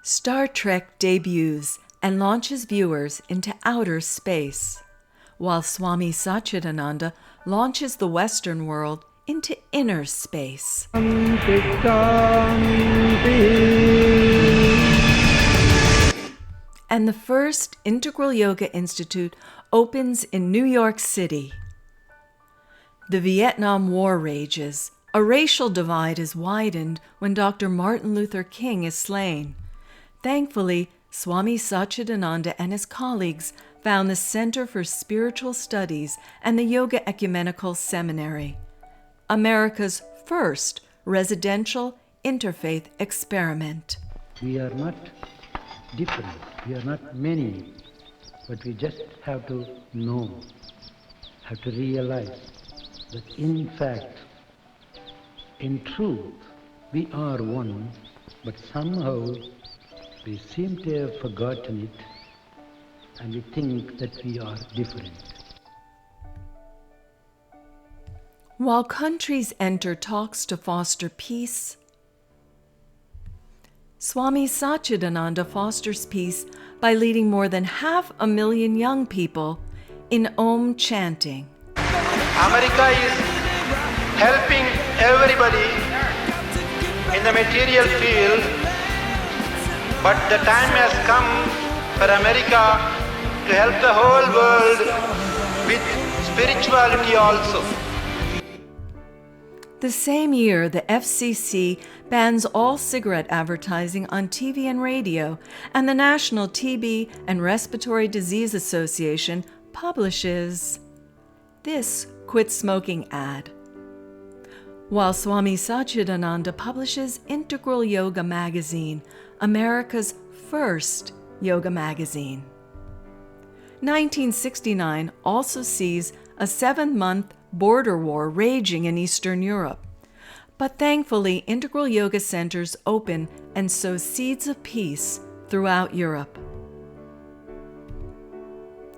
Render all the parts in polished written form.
Star Trek debuts and launches viewers into outer space, while Swami Satchidananda launches the Western world into inner space. And the first Integral Yoga Institute opens in New York City. The Vietnam War rages. A racial divide is widened when Dr. Martin Luther King is slain. Thankfully, Swami Satchidananda and his colleagues found the Center for Spiritual Studies and the Yoga Ecumenical Seminary, America's first residential interfaith experiment. We are not different, we are not many, but we just have to know, have to realize that in fact, in truth, we are one, but somehow we seem to have forgotten it, and we think that we are different. While countries enter talks to foster peace, Swami Satchidananda fosters peace by leading more than 500,000 young people in Om chanting. America is helping everybody in the material field, but the time has come for America to help the whole world with spirituality also. The same year, the FCC bans all cigarette advertising on TV and radio, and the National TB and Respiratory Disease Association publishes this quit smoking ad, while Swami Satchidananda publishes Integral Yoga Magazine, America's first yoga magazine. 1969 also sees a 7-month border war raging in Eastern Europe, but thankfully Integral Yoga Centers open and sow seeds of peace throughout Europe.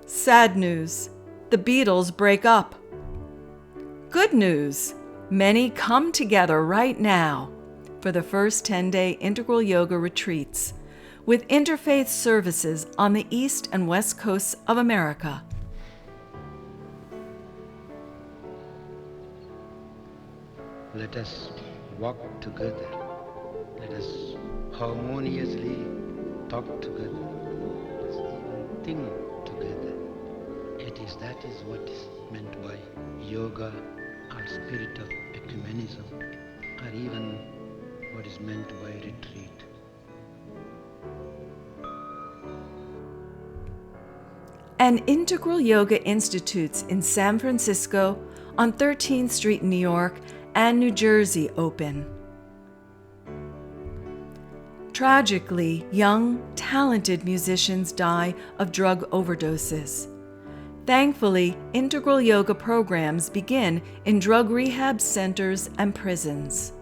Sad news, the Beatles break up. Good news, many come together right now for the first 10-day Integral Yoga retreats with interfaith services on the East and West coasts of America. Let us walk together. Let us harmoniously talk together. Let us even think together. That is what is meant by yoga or spirit of ecumenism, or even what is meant by retreat. And Integral Yoga Institutes in San Francisco, on 13th Street in New York, and New Jersey open. Tragically, young, talented musicians die of drug overdoses. Thankfully, integral yoga programs begin in drug rehab centers and prisons.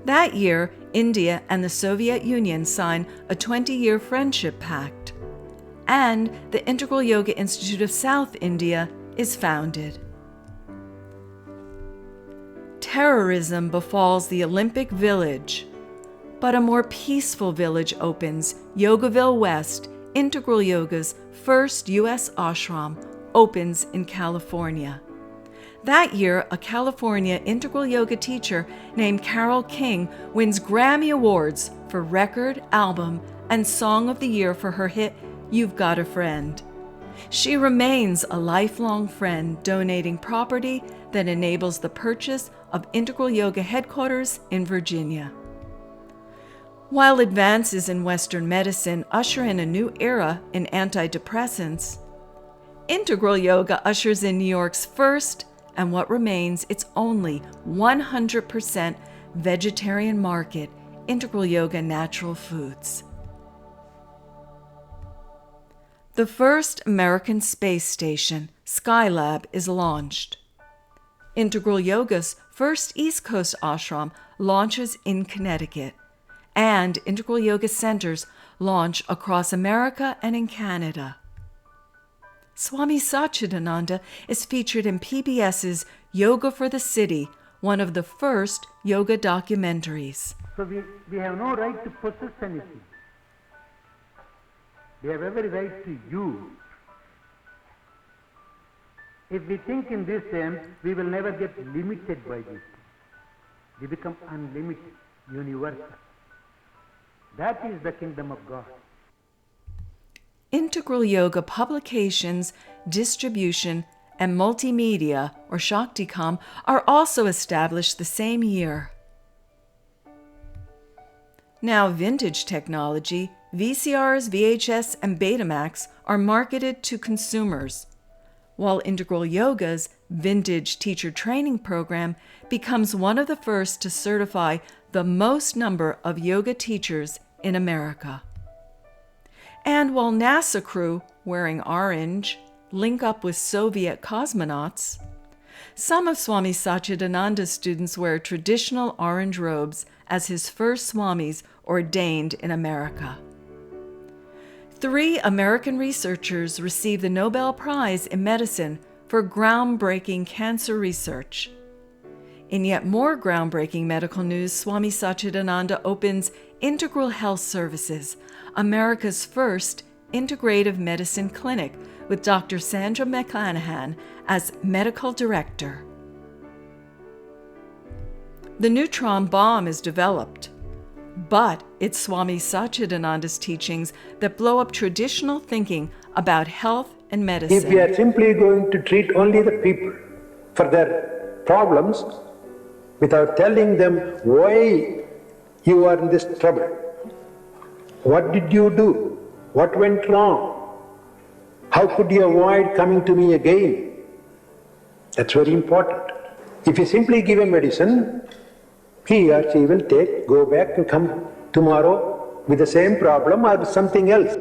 That year, India and the Soviet Union sign a 20-year friendship pact, and the Integral Yoga Institute of South India is founded. Terrorism befalls the Olympic Village, but a more peaceful village opens. Yogaville West, Integral Yoga's first U.S. ashram, opens in California. That year, a California integral yoga teacher named Carole King wins Grammy Awards for Record, Album, and Song of the Year for her hit, You've Got a Friend. She remains a lifelong friend, donating property that enables the purchase of Integral Yoga headquarters in Virginia. While advances in Western medicine usher in a new era in antidepressants, Integral Yoga ushers in New York's first and what remains its only 100% vegetarian market, Integral Yoga Natural Foods. The first American space station, Skylab, is launched. Integral Yoga's first East Coast ashram launches in Connecticut, and Integral Yoga centers launch across America and in Canada. Swami Satchidananda is featured in PBS's Yoga for the City, one of the first yoga documentaries. So we have no right to possess anything. They have every right to use. If we think in this terms, we will never get limited by this. We become unlimited, universal. That is the kingdom of God. Integral Yoga publications, distribution, and multimedia, or Shakticom, are also established the same year. Now, vintage technology, VCRs, VHS, and Betamax are marketed to consumers, while Integral Yoga's vintage teacher training program becomes one of the first to certify the most number of yoga teachers in America. And while NASA crew, wearing orange, link up with Soviet cosmonauts, some of Swami Satchidananda's students wear traditional orange robes as his first swamis ordained in America. 3 American researchers received the Nobel Prize in Medicine for groundbreaking cancer research. In yet more groundbreaking medical news, Swami Satchidananda opens Integral Health Services, America's first integrative medicine clinic, with Dr. Sandra McClanahan as medical director. The neutron bomb is developed, but it's Swami Satchidananda's teachings that blow up traditional thinking about health and medicine. If we are simply going to treat only the people for their problems without telling them why you are in this trouble, what did you do? What went wrong? How could you avoid coming to me again? That's very important. If you simply give a medicine, he or she will go back and come tomorrow with the same problem or something else.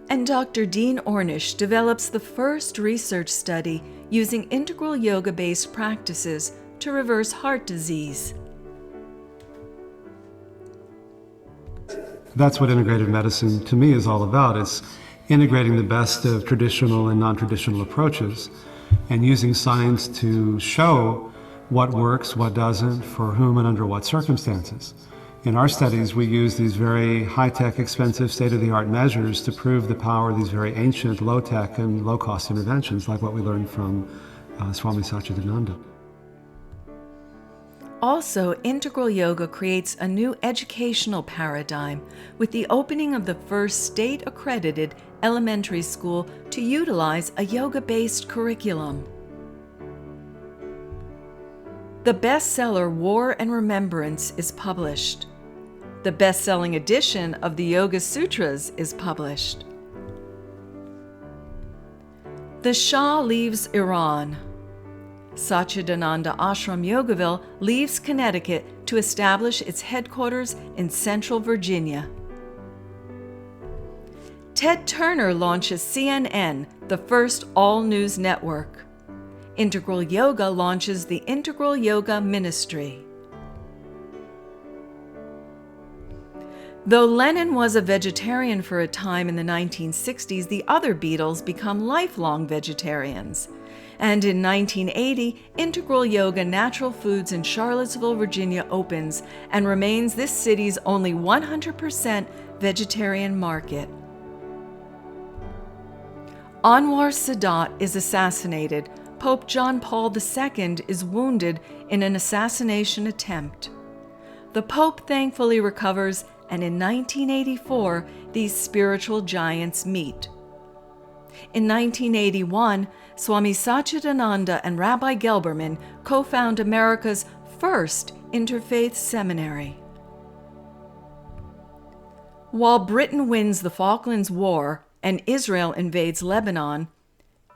And Dr. Dean Ornish develops the first research study using integral yoga-based practices to reverse heart disease. That's what integrative medicine to me is all about. It's integrating the best of traditional and non-traditional approaches and using science to show what works, what doesn't, for whom and under what circumstances. In our studies, we use these very high-tech, expensive, state-of-the-art measures to prove the power of these very ancient, low-tech and low-cost interventions, like what we learned from Swami Satchidananda. Also, integral yoga creates a new educational paradigm with the opening of the first state-accredited elementary school to utilize a yoga-based curriculum. The bestseller War and Remembrance is published. The best-selling edition of the Yoga Sutras is published. The Shah leaves Iran. Satchidananda Ashram Yogaville leaves Connecticut to establish its headquarters in Central Virginia. Ted Turner launches CNN, the first all-news network. Integral Yoga launches the Integral Yoga Ministry. Though Lennon was a vegetarian for a time in the 1960s, the other Beatles become lifelong vegetarians. And in 1980, Integral Yoga Natural Foods in Charlottesville, Virginia opens and remains this city's only 100% vegetarian market. Anwar Sadat is assassinated. Pope John Paul II is wounded in an assassination attempt. The Pope thankfully recovers, and in 1984, these spiritual giants meet. In 1981, Swami Satchidananda and Rabbi Gelberman co-found America's first interfaith seminary. While Britain wins the Falklands War and Israel invades Lebanon,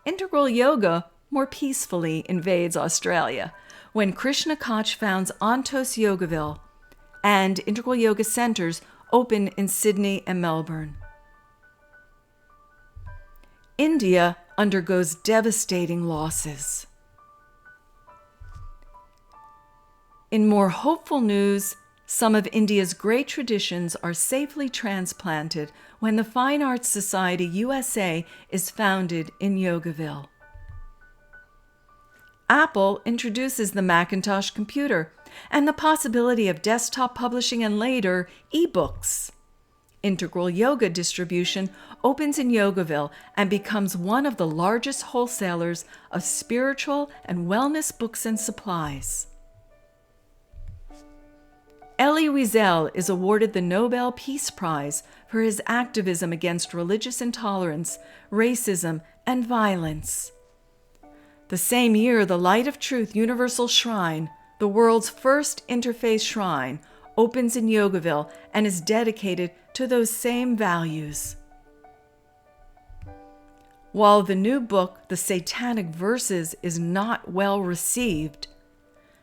Integral Yoga more peacefully invades Australia when Krishna Koch founds Antos Yogaville, and Integral Yoga centers open in Sydney and Melbourne. India undergoes devastating losses. In more hopeful news, some of India's great traditions are safely transplanted when the Fine Arts Society USA is founded in Yogaville. Apple introduces the Macintosh computer and the possibility of desktop publishing and later e-books. Integral Yoga distribution opens in Yogaville and becomes one of the largest wholesalers of spiritual and wellness books and supplies. Elie Wiesel is awarded the Nobel Peace Prize for his activism against religious intolerance, racism, and violence. The same year, the Light of Truth Universal Shrine, the world's first interfaith shrine, opens in Yogaville and is dedicated to those same values. While the new book, The Satanic Verses, is not well received,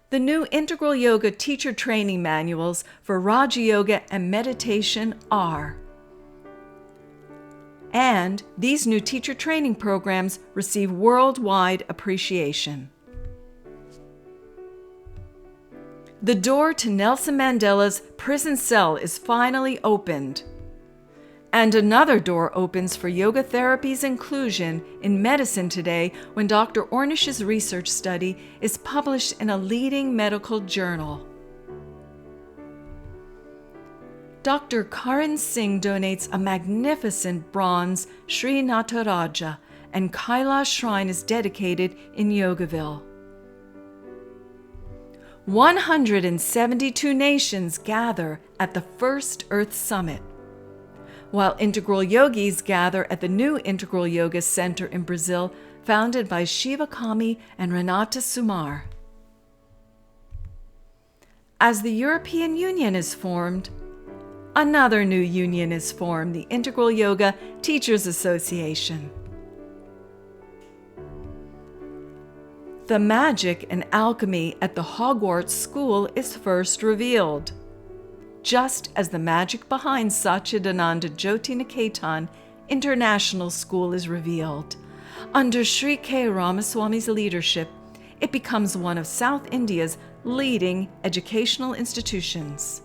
the new Integral Yoga teacher training manuals for Raja Yoga and meditation are. And these new teacher training programs receive worldwide appreciation. The door to Nelson Mandela's prison cell is finally opened. And another door opens for yoga therapy's inclusion in medicine today when Dr. Ornish's research study is published in a leading medical journal. Dr. Karan Singh donates a magnificent bronze Sri Nataraja, and Kailash Shrine is dedicated in Yogaville. 172 nations gather at the First Earth Summit, while integral yogis gather at the new Integral Yoga Center in Brazil, founded by Shiva Kami and Renata Sumar. As the European Union is formed, another new union is formed, the Integral Yoga Teachers Association. The magic and alchemy at the Hogwarts School is first revealed, just as the magic behind Satchidananda Jyoti Niketan International School is revealed. Under Sri K. Ramaswamy's leadership, it becomes one of South India's leading educational institutions.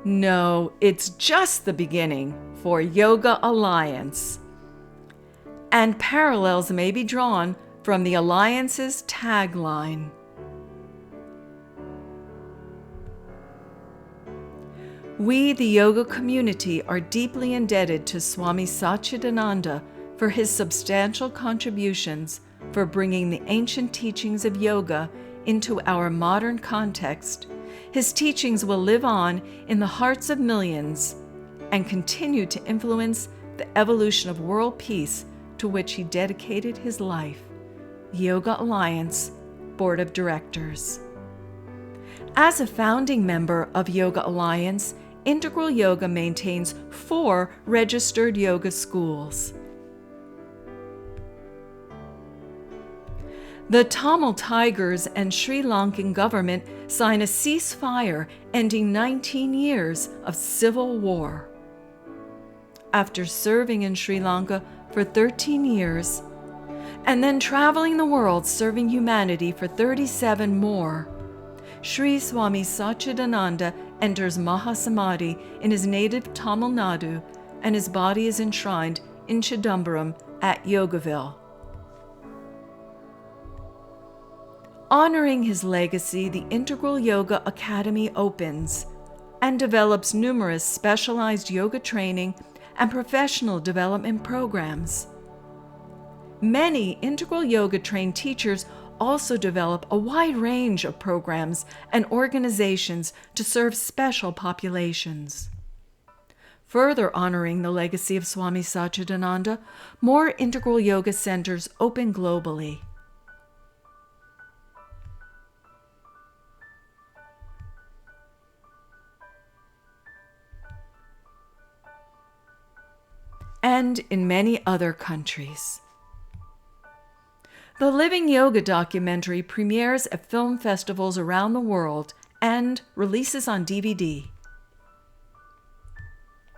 No, it's just the beginning for Yoga Alliance. And parallels may be drawn from the Alliance's tagline. We, the yoga community, are deeply indebted to Swami Satchidananda for his substantial contributions for bringing the ancient teachings of yoga into our modern context. His teachings will live on in the hearts of millions and continue to influence the evolution of world peace to which he dedicated his life. Yoga Alliance Board of Directors. As a founding member of Yoga Alliance, Integral Yoga maintains 4 registered yoga schools. The Tamil Tigers and Sri Lankan government sign a ceasefire ending 19 years of civil war. After serving in Sri Lanka for 13 years, and then traveling the world serving humanity for 37 more, Sri Swami Satchidananda enters Mahasamadhi in his native Tamil Nadu, and his body is enshrined in Chidambaram at Yogaville. Honoring his legacy, the Integral Yoga Academy opens and develops numerous specialized yoga training and professional development programs. Many Integral Yoga trained teachers also develop a wide range of programs and organizations to serve special populations. Further honoring the legacy of Swami Satchidananda, more Integral Yoga centers open globally. And in many other countries. The Living Yoga documentary premieres at film festivals around the world and releases on DVD.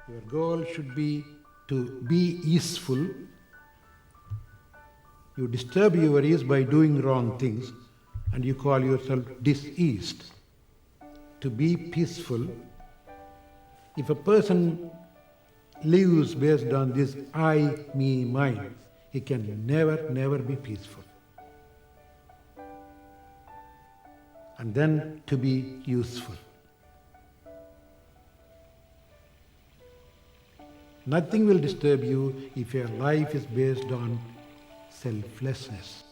Your goal should be to be easeful. You disturb your ease by doing wrong things, and you call yourself diseased. To be peaceful, if a person lives based on this I, me, mine, he can never be peaceful. and then to be useful. Nothing will disturb you if your life is based on selflessness.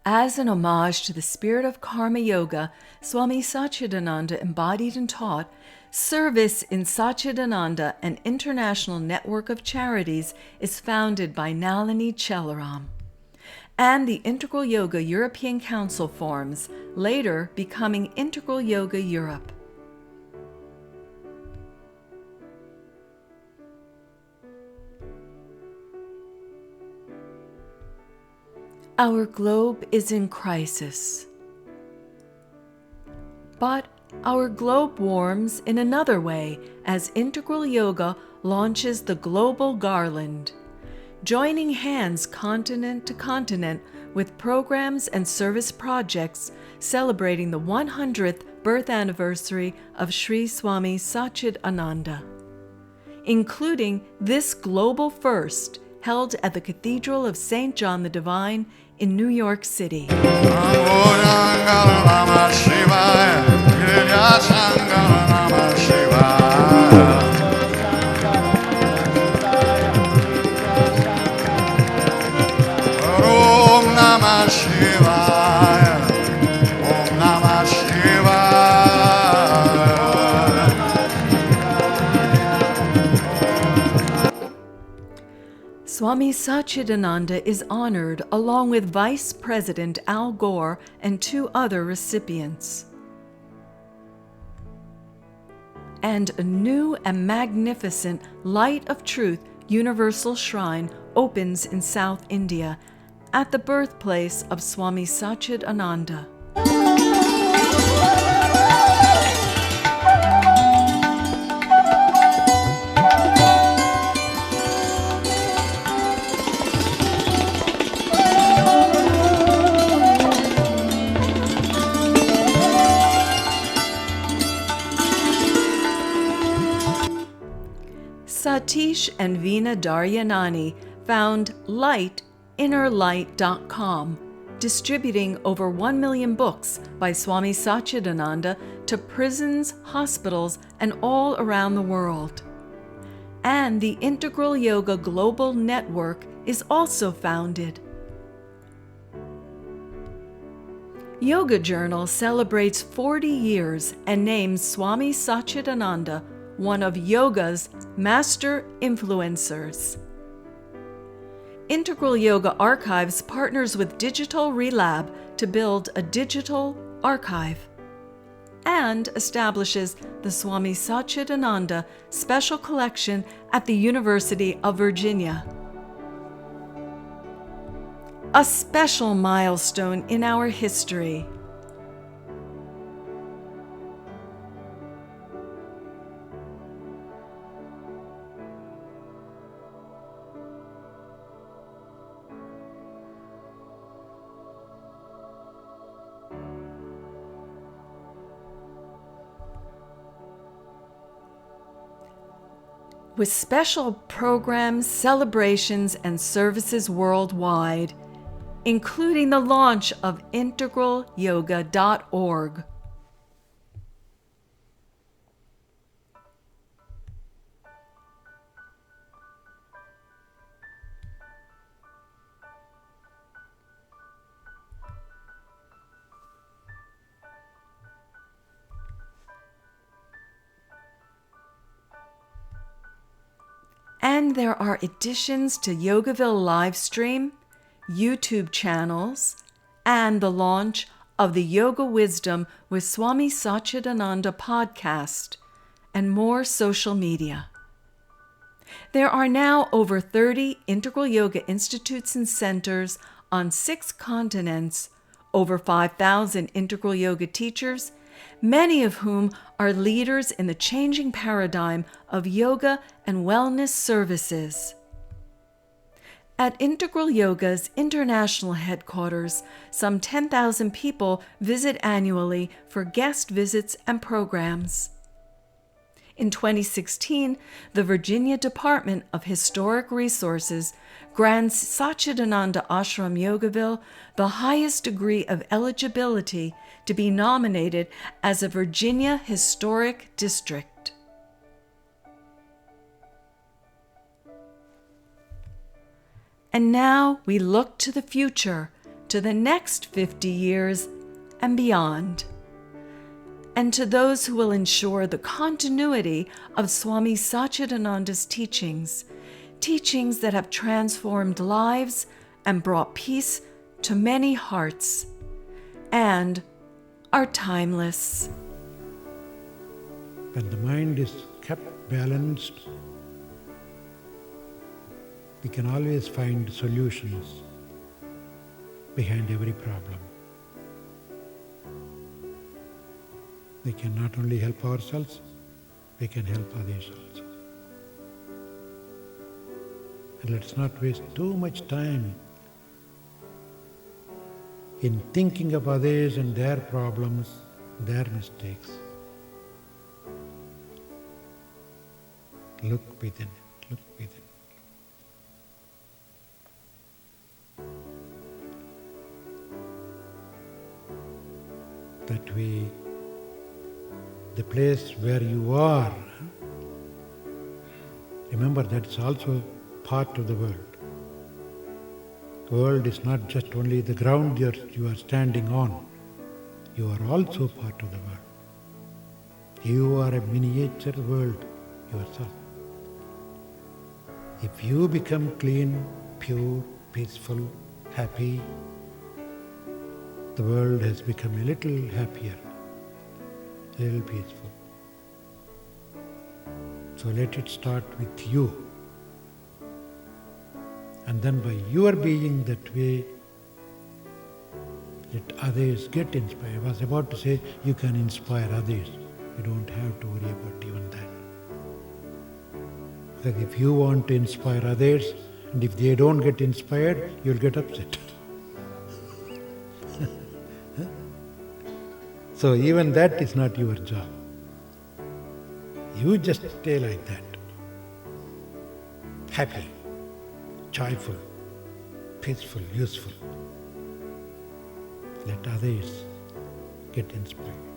As an homage to the spirit of Karma Yoga, Swami Satchidananda embodied and taught, service in Satchidananda, an international network of charities, is founded by Nalini Chelaram. And the Integral Yoga European Council forms, later becoming Integral Yoga Europe. Our globe is in crisis. But our globe warms in another way as Integral Yoga launches the Global Garland, joining hands continent to continent with programs and service projects celebrating the 100th birth anniversary of Sri Swami Satchidananda, including this global first held at the Cathedral of St. John the Divine in New York City. Swami Satchidananda is honored along with Vice President Al Gore and 2 other recipients. And a new and magnificent Light of Truth Universal Shrine opens in South India at the birthplace of Swami Satchidananda. Satish and Veena Daryanani found innerlight.com, distributing over 1 million books by Swami Satchidananda to prisons, hospitals, and all around the world. And the Integral Yoga Global Network is also founded. Yoga Journal celebrates 40 years and names Swami Satchidananda one of yoga's master influencers. Integral Yoga Archives partners with Digital Relab to build a digital archive and establishes the Swami Satchidananda Special Collection at the University of Virginia. A special milestone in our history. With special programs, celebrations, and services worldwide, including the launch of integralyoga.org. And there are additions to Yogaville Livestream, YouTube channels, and the launch of the Yoga Wisdom with Swami Satchidananda podcast, and more social media. There are now over 30 Integral Yoga Institutes and centers on 6 continents, over 5,000 Integral Yoga teachers, many of whom are leaders in the changing paradigm of yoga and wellness services. At Integral Yoga's international headquarters, some 10,000 people visit annually for guest visits and programs. In 2016, the Virginia Department of Historic Resources grants Satchidananda Ashram Yogaville the highest degree of eligibility to be nominated as a Virginia Historic District. And now we look to the future, to the next 50 years and beyond, and to those who will ensure the continuity of Swami Satchidananda's teachings, teachings that have transformed lives and brought peace to many hearts, and are timeless. When the mind is kept balanced, we can always find solutions behind every problem. We can not only help ourselves, we can help others also. And let's not waste too much time in thinking of others and their problems, their mistakes. Look within, look within. That way, the place where you are, remember that's also part of the world. The world is not just only the ground you are standing on. You are also part of the world. You are a miniature world yourself. If you become clean, pure, peaceful, happy, the world has become a little happier, a little peaceful. So let it start with you. And then by your being that way, let others get inspired. I was about to say, you can inspire others. You don't have to worry about even that. Because if you want to inspire others, and if they don't get inspired, you'll get upset. So even that is not your job. You just stay like that. Happy, joyful, peaceful, useful. Let others get inspired.